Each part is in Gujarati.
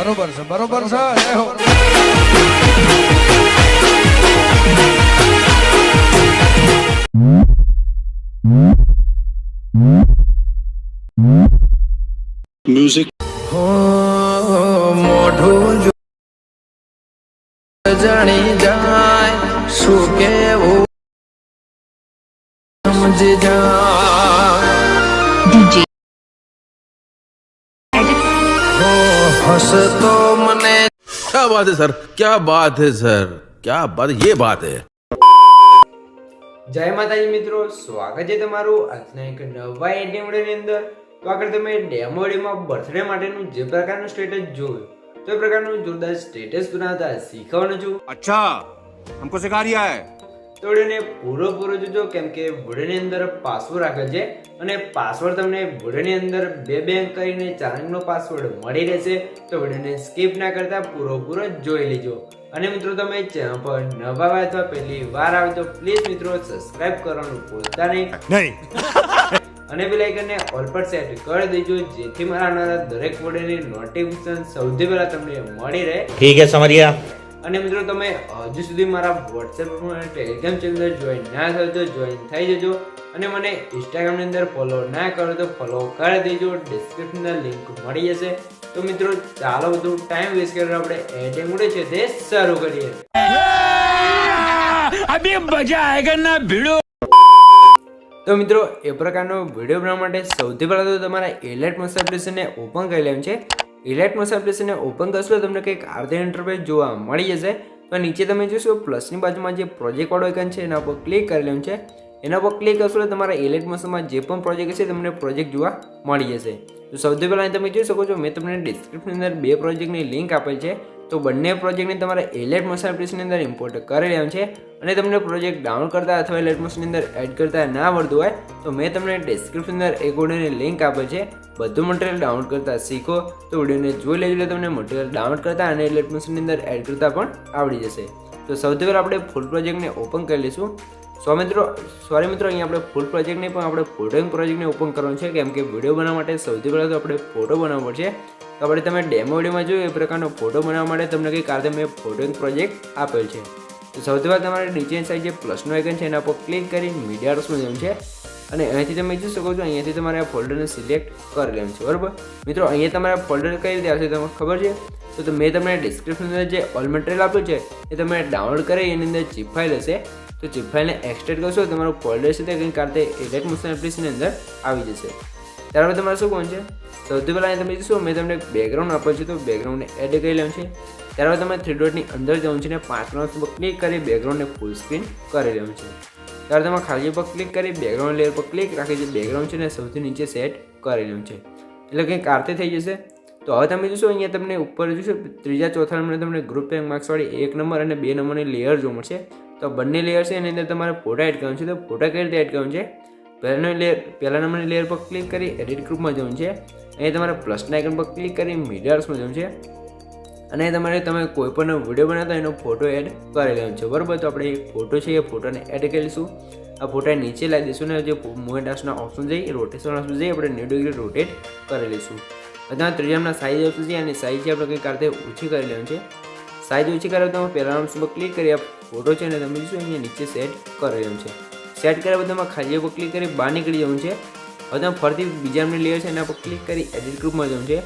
બરોબર છે, બરોબર છે. જય હો. મ્યુઝિક મોઢું જાણી જાય શું કેવું સમજી જાય DJ હસતો મને क्या बात है सर, क्या बात है सर, क्या बात, ये बात है. જય માતાજી મિત્રો, સ્વાગત છે તમારું આજના એક નવા એડિટિંગ વિડિયોની અંદર. તો આગળ તમે ડેમો વિડિયોમાં બર્થડે માટેનું જે પ્રકારનું સ્ટેટસ જોયું તો એ પ્રકારનું જોરદાર સ્ટેટસ બનાવતા શીખવાનું છું. अच्छा हमको सिखा रिया है. તો વિડિયોને પૂરો જોજો, કેમ કે વિડિયોની અંદર પાસવર્ડ રાખેલ છે અને પાસવર્ડ તમને વિડિયોની અંદર બે અંક કરીને 4 અંકનો પાસવર્ડ મળી રહેશે. તો વિડિયોને સ્કીપ ના કરતા પૂરો જોઈ લેજો. અને મિત્રો તમે ચેનલ પર નવા આવ્યા અથવા પહેલી વાર આવે તો પ્લીઝ મિત્રો સબસ્ક્રાઇબ કરવાનું ભૂલતા નહીં અને બેલ આઇકનને ઓલ પર સેટ કરી દેજો, જેથી મારા આવનારા દરેક વિડિયોની નોટિફિકેશન સૌથી પહેલા તમને મળી રહે. ठीक है समझ गया. અને મિત્રો તમે હજુ સુધી મારા WhatsApp અને Telegram ચેનલ જોઈન ના થયો તો જોઈન થઈ જજો અને મને Instagram ની અંદર ફોલો ના કરો તો ફોલો કરી દેજો. ડિસ્ક્રિપ્શનની લિંક મળી જશે. તો મિત્રો ચાલો બધું ટાઈમ વેસ્ટ કરીને આપણે એડિટિંગ વિડિયો છે તે શરૂ કરીએ. अभी मजा आएगा ना भिड़ो. તો મિત્રો એ પ્રકારનો વિડિયો બનાવવા માટે સૌથી પહેલા તો તમારા ઇલાઇટમોશન એપ્લિકેશનને ઓપન કરી લેવાનું છે. ઇલાઇટમોશન એપ્લિકેશનને ઓપન કરશો તો તમને કંઈક આ રીતે ઇન્ટરફેસ જોવા મળી જશે. તો નીચે તમે જોશો પ્લસની બાજુમાં જે પ્રોજેક્ટ વાળો આઇકન છે એના પર ક્લિક કરી લેવાનું છે. એના પર ક્લિક કરશો તો તમારા ઇલાઇટમોશનમાં જે પણ પ્રોજેક્ટ છે તમને પ્રોજેક્ટ જોવા મળી જશે. તો સૌથી પહેલાં તમે જોઈ શકો છો મેં તમને ડિસ્ક્રિપ્શનની અંદર બે પ્રોજેક્ટની લિંક આપેલ છે. તો બંને પ્રોજેક્ટને તમારે ઇલાઇટમોશન એપ્લિકેશનની અંદર ઇમ્પોર્ટ કરી લેવાનું છે. અને તમને પ્રોજેક્ટ ડાઉનલોડ કરતા અથવા ઇલાઇટમોશનની અંદર એડ કરતા ના આવડતું હોય તો મેં તમને ડિસ્ક્રિપ્શનની અંદર એક વિડિયોની લિંક આપેલ છે. બધું મટીરિયલ ડાઉનલોડ કરતા શીખો. તો વિડીયોને જોઈ લેજો એટલે તમને મટીરિયલ ડાઉનલોડ કરતા અને ઇલાઇટમોશનની અંદર એડ કરતા પણ આવડી જશે. તો સૌથી પહેલાં આપણે ફૂલ પ્રોજેક્ટને ઓપન કરી લઈશું. સોરી મિત્રો અહીંયા આપણે ફૂલ પ્રોજેક્ટ નહીં પણ આપણે ફોટોઇંગ પ્રોજેક્ટને ઓપન કરવાનું છે, કેમ કે વિડીયો બનાવવા માટે સૌથી પહેલાં તો આપણે ફોટો બનાવવો પડશે. તો આપણે તમે ડેમો વિડીયોમાં જોયું એ પ્રકારનો ફોટો બનાવવા માટે તમને કંઈક આ મેં ફોટોઇંગ પ્રોજેક્ટ આપેલ છે. તો સૌથી પહેલાં તમારે નીચેની સાઈડ જે પ્લસનો આઇકન છે એના પર ક્લિક કરી મીડિયા આર્ટ્સમાં જવું છે અને અહીંયાથી તમે જોઈ શકો છો અહીંયાથી તમારે આ ફોલ્ડરને સિલેક્ટ કરી લેવાનું છે. બરાબર મિત્રો, અહીંયા તમારે ફોલ્ડર કઈ રીતે આવશે તમને ખબર છે? તો મેં તમને ડિસ્ક્રિપ્શનની અંદર જે ઓલ મટીરિયલ આપ્યું છે એ તમે ડાઉનલોડ કરી એની અંદર ચીપ ફાઇલ હશે. તો ચીપ ફાઇલને એક્સટ્રેક્ટ કરશો તમારું ફોલ્ડર છે તે કંઈક આ રીતે ઇલાઇટમોશન એપ્લિકેશનની અંદર આવી જશે. ત્યારબાદ તમારે શું કરવાનું છે? સૌથી પહેલાં તમે જોશો મેં તમને બેકગ્રાઉન્ડ આપેલ છે તો બેકગ્રાઉન્ડને એડ કરી લેવાનું છે. ત્યારબાદ તમારે 3 ડોટની અંદર જવાનું છે અને 5 માઉસ પર ક્લિક કરી બેકગ્રાઉન્ડને ફૂલ સ્ક્રીન કરી લેવાનું છે. ત્યારે તમે ખાલી પર ક્લિક કરી બેકગ્રાઉન્ડ લેયર પર ક્લિક રાખી જે બેકગ્રાઉન્ડ છે ને સૌથી નીચે સેટ કરી લેવાનું છે. એટલે કંઈક આરતી થઈ જશે. તો હવે તમે જોશો અહીંયા તમને ઉપર જોશો ત્રીજા ચોથા નંબરે તમને ગ્રુપ રેન્ક માર્ક્સવાળી 1 નંબર અને 2 નંબરની લેયર જોવા મળશે. તો બંને લેયર છે એની અંદર તમારે ફોટા એડ કરવાનું છે. તો ફોટા કઈ રીતે એડ કરવાનું છે? પહેલા નંબરની લેયર પર ક્લિક કરી એડિટ ગ્રુપમાં જવાનું છે. અહીંયા તમારે પ્લસના આઇકન પર ક્લિક કરી મીડિયા આર્ટ્સમાં જવાનું છે અને તમે કોઈ પણ વિડીયો બનાવતા એનો ફોટો એડ કરી લેવાનો છે. બરાબર, તો આપણે એક ફોટો છે એ ફોટોને એડ કરી લઈશું. આ ફોટા નીચે લાવી દઈશું ને જે મૂવ ટાસ્કના ઓપ્શન જઈ રોટેશન ઓપ્શન જઈ આપણે 90 ડિગ્રી રોટેટ કરી લઈશું. અત્યારે ત્રીજામાં સાઇઝ ઓપ્શન છે અને સાઇઝ આપણે કંઈક આ રીતે ઓછી કરી લેવાનું છે. સાઇઝ ઓછી કરે તો તમે પહેલા ઓપ્શન પર ક્લિક કરી આ ફોટો છે ને તમે જોશો અહીંયા નીચે સેટ કરી લેવાનું છે. સેટ કર્યા પછી તમારે ખાલી પર ક્લિક કરી બહાર નીકળી જવાનું છે. હવે તમે ફરીથી બીજા નંબરની લેયર છે એના પર ક્લિક કરી એડિટ ગ્રુપમાં જવાનું છે.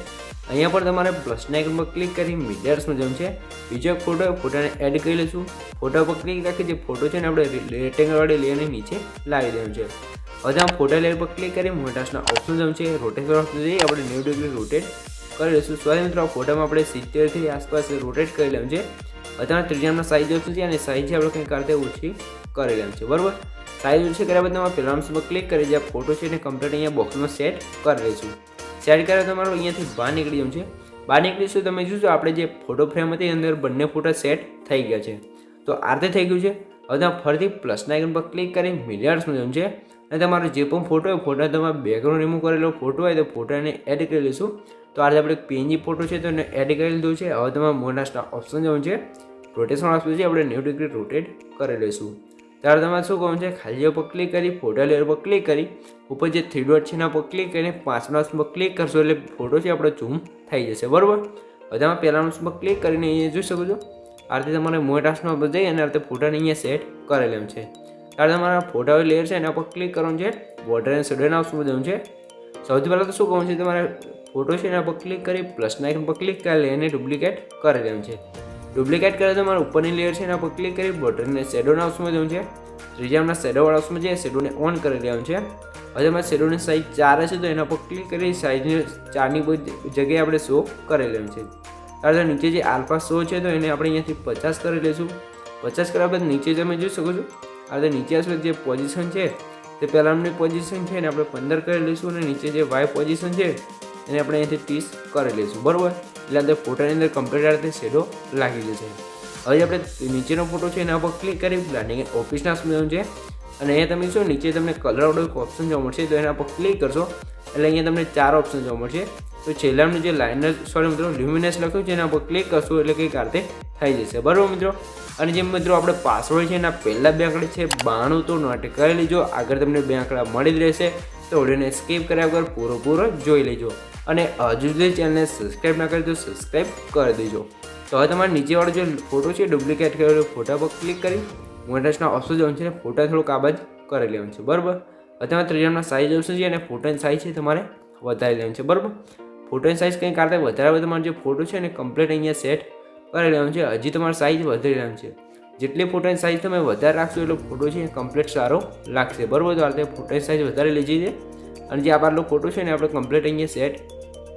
અહીંયા પર તમારે પ્લસના આઇકન પર ક્લિક કરી મીડિયા આર્ટ્સમાં જવાનું છે. બીજો એક ફોટાને એડ કરી લઈશું. ફોટા પર ક્લિક રાખી જે ફોટો છે ને આપણે રેક્ટેંગલવાળી લેયરની નીચે લાવી દેવાનું છે. હવે તમે ફોટા લેયર પર ક્લિક કરી મૂવ ટાસ્કના ઓપ્શન જવાનું છે. રોટેશન ઓપ્શન જઈ આપણે 90 ડિગ્રી રોટેટ કરી લઈશું. સોરી મિત્રો, આ ફોટામાં આપણે 70થી આસપાસ રોટેટ કરી લેવાનું છે. અત્યારે ત્રીજામાં સાઇઝ ઓપ્શન છે અને સાઇઝ આપણે કંઈક આ રીતે ઓછી કરી લેવાનું છે. બરાબર, સાઇઝ ઓછી કર્યા બાદ તમારે પહેલા ઓપ્શન પર ક્લિક કરી જે ફોટો છે એને કમ્પ્લીટ અહીંયા બોક્સમાં સેટ કરી લઈશું. સેટ કર્યા તમારું અહીંયાથી બહાર નીકળી જવું છે. બહાર નીકળીશું તમે જોશો આપણે જે ફોટો ફ્રેમ હતી અંદર બંને ફોટા સેટ થઈ ગયા છે. તો આ રીતે થઈ ગયું છે. હવે તમે ફરીથી પ્લસના આઇકન પર ક્લિક કરી મીડિયા આર્ટ્સમાં જવું છે અને તમારો જે પણ ફોટો હોય ફોટા તમારે બેકગ્રાઉન્ડ રિમૂવ કરેલો ફોટો હોય તો ફોટાને એડ કરી લઈશું. તો આજે આપણે પીએનજી ફોટો છે તો એને એડ કરી લીધું છે. હવે તમારે મોનાસના ઓપ્શન જવું છે. રોટેશન ઓપ્શન છે આપણે 90 ડિગ્રી રોટેટ કરી લઈશું. ત્યારે તમારે શું કરવાનું છે? ખાલી પર ક્લિક કરી ફોટા લેયર પર ક્લિક કરી ઉપર જે 3 ડોટ છે એના પર ક્લિક કરીને 5 પર ક્લિક કરશો એટલે ફોટો છે આપણો ઝૂમ થઈ જશે. બરાબર, હવે તમે પહેલાં ઓપ્શન પર ક્લિક કરીને અહીંયા જોઈ શકો છો આ રીતે તમારે મોટા ટાસ્કમાં પર જઈ અને આ રીતે ફોટાને અહીંયા સેટ કરી લેવાનું છે. ત્યારે તમારા ફોટા લેયર છે એના પર ક્લિક કરવાનું છે. બોર્ડર અને શેડોના ઓપ્શન પર જવાનું છે. સૌથી પહેલાં તો શું કરવાનું છે, તમારે ફોટો છે એના પર ક્લિક કરી પ્લસના આઇકન પર ક્લિક કરી એને ડુપ્લિકેટ કરી લેવાનું છે. ડુપ્લિકેટ કરે તો તમારે ઉપરની લેયર છે એના પર ક્લિક કરી બોર્ડર અને શેડોના ઓપ્શન પર જવાનું છે. ત્રીજામાં શેડોવાળા ઓપ્શનમાં જઈએ શેડોને ઓન કરી લેવાનું છે. હવે તમારે શેડોની સાઇઝ 4 હશે તો એના પર ક્લિક કરી સાઇઝની 4ની જગ્યાએ આપણે શો કરી લેવાનું છે. ત્યારબાદ નીચે જે આલ્ફા શો છે તો એને આપણે અહીંયાથી 50 કરી લઈશું. 50 કર્યા બાદ નીચે તમે જોઈ શકો છો આ રીતે નીચે આવશે જે પોઝિશન છે તે પહેલાંની પોઝિશન છે એને આપણે 15 કરી લઈશું અને નીચે જે વાય પોઝિશન છે એને આપણે અહીંયાથી 30 કરી લઈશું. બરાબર, એટલે આ ફોટાની અંદર કમ્પ્લીટ આ રીતે શેડો લાગી જશે. હવે આપણે નીચેનો ફોટો છે એના પર ક્લિક કરી બ્લેન્ડિંગ ઓફિસના સમજવાનું છે અને અહીંયા તમે શું નીચે તમને કલરવાળો એક ઓપ્શન જોવા મળશે તો એના પર ક્લિક કરશો એટલે અહીંયા તમને 4 ઓપ્શન જોવા મળશે. તો છેલ્લાનું જે લાઇનર મિત્રો લ્યુમિનસ લખ્યું છે એના પર ક્લિક કરશો એટલે કંઈક આ રીતે થઈ જશે. બરાબર મિત્રો, અને જેમ મિત્રો આપણે પાસવર્ડ છે એના પહેલાં 2 આંકડા છે 92 તો નોટ કરી લેજો. આગળ તમને 2 આંકડા મળી જ રહેશે તો વિડીયોને સ્કીપ કર્યા વગર પૂરો જોઈ લેજો. અને હજુ સુધી ચેનલને સબસ્ક્રાઈબ ના કરી તો સબસ્ક્રાઈબ કરી દેજો. તો હવે તમારે નીચેવાળો જે ફોટો છે ડુપ્લિકેટ કરેલો ફોટા પર ક્લિક કરી મોટાસના ઓપ્શન જવાનું છે ફોટા થોડુંક આબાદ કરી લેવાનું છે. બરાબર, હવે તમારે ત્રીજામાં સાઇઝ ઓપ્શન છે અને ફોટાની સાઇઝ છે તમારે વધારી લેવાનું છે. બરાબર, ફોટોની સાઇઝ કંઈ કાઢતા વધારે તમારો જે ફોટો છે એને કમ્પ્લીટ અહીંયા સેટ કરી લેવાનું છે. હજી તમારે સાઇઝ વધારી લેવાનું છે. જેટલી ફોટાની સાઇઝ તમે વધારે રાખશો એટલો ફોટો છે કમ્પ્લીટ સારો લાગશે. બરાબર, તો આ રીતે ફોટાની સાઇઝ વધારે લઈ જઈએ અને જે આટલો ફોટો છે ને આપણે કમ્પ્લીટ અહીંયા સેટ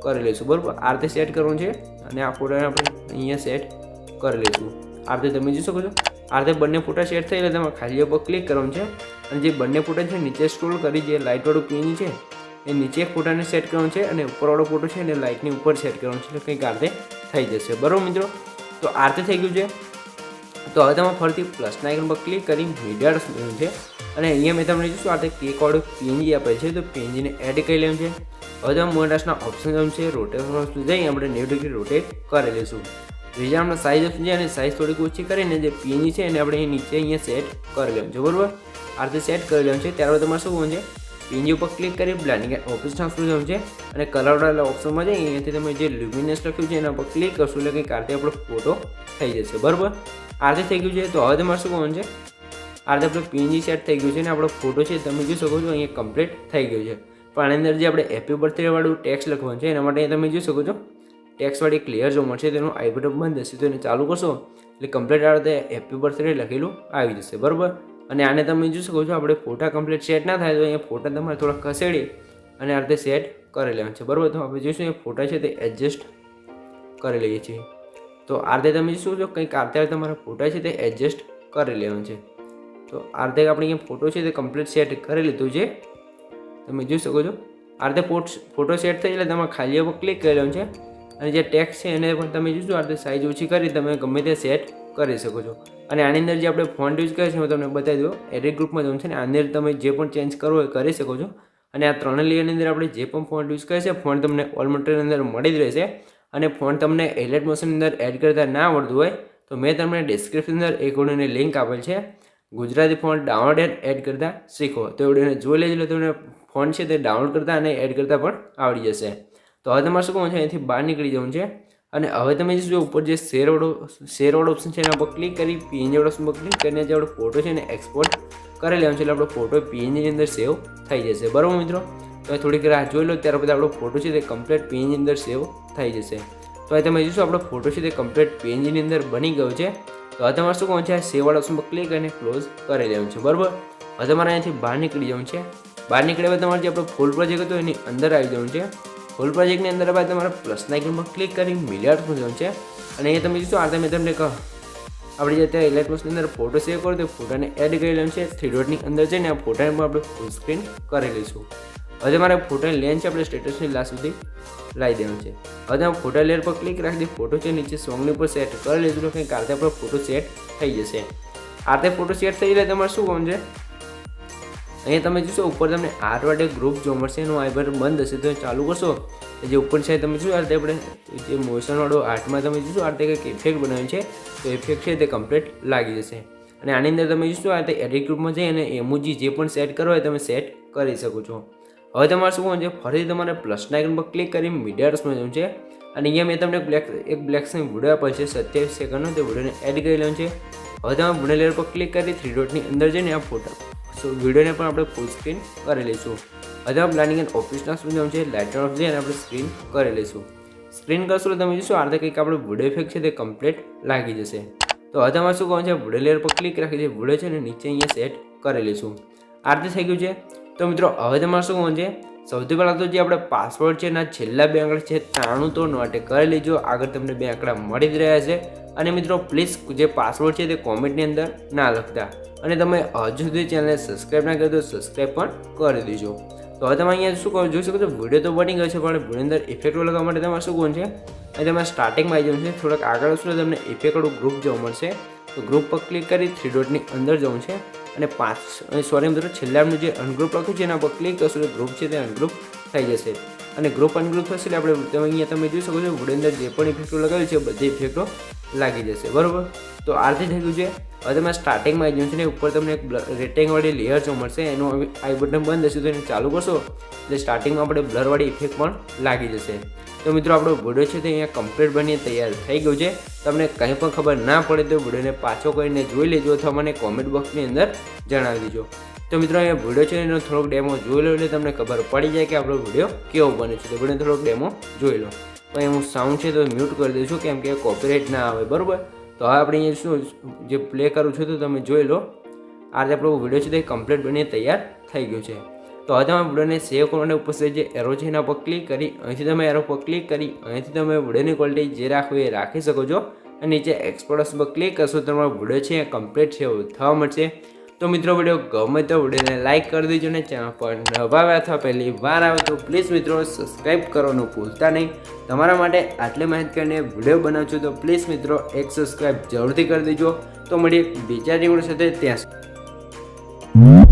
કરી લઈશું. બરાબર, આ રીતે સેટ કરવાનું છે અને આ ફોટાને આપણે અહીંયા સેટ કરી લઈશું. આ રીતે તમે જોઈ શકો છો આ રીતે બંને ફોટા સેટ થઈ એટલે તમારે ખાલી ઉપર ક્લિક કરવાનું છે અને જે બંને ફોટા છે નીચે સ્ક્રોલ કરી જે લાઇટવાળું પીની છે એ નીચે એક ફોટાને સેટ કરવાનું છે અને ઉપરવાળો ફોટો છે એને લાઇટની ઉપર સેટ કરવાનું છે એટલે કંઈક આ રીતે થઈ જશે. બરાબર મિત્રો, તો આ રીતે થઈ ગયું છે. તો હવે તમે ફરીથી પ્લસના આઇકન પર ક્લિક કરી મીડિયા મેળવ્યું છે અને અહીંયા મેં તમને જોઈશું આ રીતે કેકવાળું પીએનજી આપે છે તો પીએનજીને એડ કરી લેવું છે. હવે તમે મોટાસના ઓપ્શન જવું છે રોટેશન વસ્તુ જઈ આપણે 90 ડિગ્રી રોટેટ કરી લઈશું. બીજા આપણે સાઇઝ ઓપ્શન છે અને સાઇઝ થોડીક ઓછી કરીને જે પીએનજી છે એને આપણે નીચે અહીંયા સેટ કરી લેવું છે. બરાબર, આ રીતે સેટ કરી લેવું છે. ત્યારબાદ તમારે શું કરવું છે પીએનજી ઉપર ક્લિક કરી બ્લેન્ડિંગ ઓફિસના ઓપ્શન જવું છે અને કલરવાળા ઓપ્શનમાં જઈ અહીંયાથી તમે જે લ્યુમિનસ લખ્યું છે એના પર ક્લિક કરશો એટલે કંઈક આ રીતે આપણો ફોટો થઈ જશે. બરાબર, આ રીતે થઈ ગયું છે. તો હવે તમારે શું કરવાનું છે આ રીતે આપણે પીએનજી સેટ થઈ ગયું છે અને આપણો ફોટો છે તમે જોઈ શકો છો અહીંયા કમ્પ્લીટ થઈ ગયું છે. પણ આની અંદર જે આપણે હેપી બર્થડે વાળું ટેક્સ લખવાનું છે એના માટે તમે જોઈ શકો છો ટેક્સવાળી ક્લિયર જોવા મળશે. તેનું આઈ બટન બંધ હશે તો એને ચાલુ કરશો એટલે કમ્પ્લીટ આ રીતે હેપી બર્થડે લખેલું આવી જશે. બરાબર, અને આને તમે જોઈ શકો છો આપણે ફોટા કમ્પ્લીટ સેટ ના થાય તો અહીંયા ફોટા તમારે થોડા ખસેડી અને આ રીતે સેટ કરી લેવાનું છે. બરાબર, તો આપણે જોઈશું એ ફોટા છે તે એડજસ્ટ કરી લઈએ છીએ. તો આ રીતે તમે શું છો કંઈક આ રીતે તમારા ફોટા છે તે એડજસ્ટ કરી લેવાનું છે. તો આ રીતે આપણે અહીંયા ફોટો છે તે કમ્પ્લીટ સેટ કરી લીધું છે તમે જોઈ શકો છો. આ રીતે ફોટો સેટ થઈ એટલે તમારે ખાલી ઉપર ક્લિક કરી લેવાનું છે અને જે ટેક્સ છે એને પણ તમે જોઈશું આ રીતે સાઇઝ ઓછી કરી તમે ગમે તે સેટ કરી શકો છો. અને આની અંદર જે આપણે ફોન્ટ યુઝ કરીએ છીએ હું તમને બતાવી દઉં એડિટ ગ્રુપમાં જવું છે ને આની અંદર તમે જે પણ ચેન્જ કરવો હોય કરી શકો છો. અને આ 3 લેયરની અંદર આપણે જે પણ ફોન્ટ યુઝ કરીએ છીએ ફોન્ટ તમને ઓલ મટીરિયલ અંદર મળી જ રહેશે. અને ફોન્ટ તમને એલિટ મોશનની અંદર એડ કરતા ના આવડતું હોય તો મેં તમને ડિસ્ક્રિપ્શન અંદર એક વિડીયોની લિંક આપેલ છે ગુજરાતી ફોન્ટ ડાઉનલોડ એડ કરતા શીખો તો વિડીયોને જોઈ લેજો એટલે તમને ફોન્ટ છે તે ડાઉનલોડ કરતા અને એડ કરતા પણ આવડી જશે. તો હવે તમારે શું કરવાનું છે અહીંથી બહાર નીકળી જવું છે અને હવે તમે જો ઉપર જે શેરવાળો ઓપ્શન છે એના પર ક્લિક કરી પીએનજી ઓપ્શન પર ક્લિક કરીને જે આપણો ફોટો છે એને એક્સપોર્ટ કરી લેવાનું છે એટલે આપણો ફોટો પીએનજીની અંદર સેવ થઈ જશે. બરાબર મિત્રો, તો થોડીક રાહ જોઈ લો ત્યાર પછી આપણો ફોટો છે તે કમ્પ્લીટ પીએનજી અંદર સેવ થઈ જશે. તો હવે તમે જોશો આપણો ફોટો છે તે કમ્પ્લીટ પીએનજીની અંદર બની ગયો છે. તો હવે તમારે શું કરવાનું છે આ સેવવાળા ઓપ્શન પર ક્લિક કરીને ક્લોઝ કરી લેવાનું છે. બરાબર, હવે તમારે અહીંયાથી બહાર નીકળી જવું છે. બહાર નીકળ્યા બાદ તમારે જે આપણો ફૂલ પ્રોજેક્ટ હતો એની અંદર આવી જવું છે. ફૂલ પ્રોજેક્ટની અંદર બાદ તમારે પ્લસના આઇકન પર ક્લિક કરી મિલિયર્ડ પર જવું છે અને અહીંયા તમે જોશો આ તમે તમને કહો આપણે જે અત્યારે ઇલાઇટ મોશનની અંદર ફોટો સેવ કરો તો ફોટાને એડ કરી લેવાનું છે. 3 ડોટની અંદર જઈને આ ફોટાને પણ આપણે ફૂલ સ્ક્રીન કરી લઈશું. હવે તમારે ફોટાની લેન્થ છે આપણે સ્ટેટસની લાસ્ટ સુધી લાવી દેવાનું છે. હવે તમે ફોટા લેયર પર ક્લિક રાખી દે ફોટો છે નીચે સોંગની ઉપર સેટ કરી લેજો તો કંઈક આ રીતે આપણો ફોટો સેટ થઈ જશે. આ રીતે ફોટો સેટ થઈ જાય તમારે શું કરવાનું છે અહીંયા તમે જોશો ઉપર તમને આર્ટ વાળે ગ્રુપ જોવા મળશે એનું આઈ બટન બંધ હશે તો ચાલુ કરશો જે ઉપર છે તમે શું આ રીતે આપણે જે મોશનવાળો આર્ટમાં તમે જોશો આ રીતે કંઈક ઇફેક્ટ બનાવ્યું છે તો ઇફેક્ટ છે તે કમ્પ્લીટ લાગી જશે. અને આની અંદર તમે જોશો આ રીતે એડિટ ગ્રુપમાં જઈ અને એમોજી જે પણ સેટ કરો હોય તમે સેટ કરી શકો છો. હવે તમારે શું કરવાનું છે ફરીથી તમારે પ્લસના આઇકન પર ક્લિક કરી મીડિયા રસમાં જવું છે અને અહીંયા મેં તમને એક બ્લેક સ્ક્રીન વિડીયો આપેલ છે 27 સેકન્ડનો, તે વિડીયોને એડ કરી લેવાનું છે. હવે તમે વિડીયો લેયર પર ક્લિક કરી 3 ડોટની અંદર જઈને આ ફોટો વિડીયોને પણ આપણે ફૂલ સ્ક્રીન કરી લઈશું. હવે તમે બ્લાઇન્ડિંગ એન્ડ ઓફિસના શું જવાનું છે, લાઇટર ઓફ જઈને આપણે સ્ક્રીન કરી લઈશું. સ્ક્રીન કરશો તો તમે જોશો આ રીતે કંઈક આપણું વિડીયો ઇફેક્ટ છે તે કમ્પ્લીટ લાગી જશે. તો હવે તમારે શું કરવાનું છે, વિડીયો લેયર પર ક્લિક રાખી જે વિડીયો છે ને નીચે અહીંયા સેટ કરી લઈશું. આ રીતે થઈ ગયું છે. તો મિત્રો હવે તમારે શું કરવાનું છે, સૌથી પહેલાં તો જે આપણે પાસવર્ડ છે એના છેલ્લા 2 આંકડા છે 93 માટે કરી લેજો. આગળ તમને 2 આંકડા મળી જ રહ્યા છે. અને મિત્રો પ્લીઝ જે પાસવર્ડ છે તે કોમેન્ટની અંદર ના લખતા. અને તમે હજુ સુધી ચેનલને સબસ્ક્રાઈબ ના કરી તો સબસ્ક્રાઈબ પણ કરી દેજો. તો હવે તમે અહીંયા શું કરો, જોઈ શકો છો વિડીયો તો બની ગયો છે, પણ વિડીયો અંદર ઇફેક્ટો લગાવવા માટે તમારે શું કરવાનું છે, અને તમારે સ્ટાર્ટિંગમાં આવી જવાનું છે. થોડાક આગળ વસ્તુ તમને ઇફેક્ટવાળું ગ્રુપ જોવા મળશે. તો ગ્રુપ પર ક્લિક કરી 3 ડોટની અંદર જવું છે અને મિત્રો છેલ્લાનું જે અનગ્રુપ લખ્યું છે એના પર ક્લિક કરશો તો ગ્રુપ છે તે અનગ્રુપ થઈ જશે. અને ગ્રુપ અનગ્રુપ થશે એટલે આપણે અહીંયા તમે જોઈ શકો છો વિડીયો અંદર જે પણ ઇફેક્ટો લગાવેલી છે બધી ઇફેક્ટો લાગી જશે. બરાબર, તો આ રીતે થઈ ગયું છે. હવે તમે સ્ટાર્ટિંગમાં આવી જવું છે ને ઉપર તમને એક રેટિંગવાળી લેયર જોવા મળશે, એનું આઈ બટન બંધ હશે તો એને ચાલુ કરશો એટલે સ્ટાર્ટિંગમાં આપણે બ્લરવાળી ઇફેક્ટ પણ લાગી જશે. તો મિત્રો આપણો વિડીયો છે તે અહીંયા કમ્પ્લીટ બની તૈયાર થઈ ગયું છે. તમને કંઈ પણ ખબર ના પડે તો વિડીયોને પાછો કરીને જોઈ લેજો અથવા મને કોમેન્ટ બોક્સની અંદર જણાવી દેજો. તો મિત્રો અહીંયા વિડીયો છે એનો થોડોક ડેમો જોઈ લો એટલે તમને ખબર પડી જાય કે આપણો વિડીયો કેવો બને છે. તો વિડીયો થોડોક ડેમો જોઈ લો. તો હું સાઉન્ડ છે તો મ્યુટ કરી દઈશું કેમ કે કોપીરાઇટ ના આવે. બરાબર, તો હવે આપણે અહીંયા શું જે પ્લે કરું છું તો તમે જોઈ લો. આ રીતે આપણો વિડીયો છે તે કમ્પ્લીટ બની તૈયાર થઈ ગયો છે. તો હવે તમે વિડીયોને સેવ કરવાને ઉપર જે એરો છે એના પર ક્લિક કરી અહીંથી તમે એરો પર ક્લિક કરી અહીંથી તમે વિડીયોની ક્વોલિટી જે રાખવી એ રાખી શકો છો. અને નીચે એક્સપોર્ટ પર ક્લિક કરશો તો તમારો વિડીયો છે એ કમ્પ્લીટ છે એવું થવા મળશે. તો મિત્રો વિડીયો ગમે તો વિડીયોને લાઇક કરી દેજો ને ચેનલ પર નવા આવ્યા અથવા પહેલી વાર આવે તો પ્લીઝ મિત્રો સબસ્ક્રાઈબ કરવાનું ભૂલતા નહીં. તમારા માટે આટલી મહેનત કરીને વિડીયો બનાવું છું તો પ્લીઝ મિત્રો એક સબસ્ક્રાઈબ જરૂરથી કરી દેજો. તો મળીએ બીજા વિડીયો સાથે ત્યાં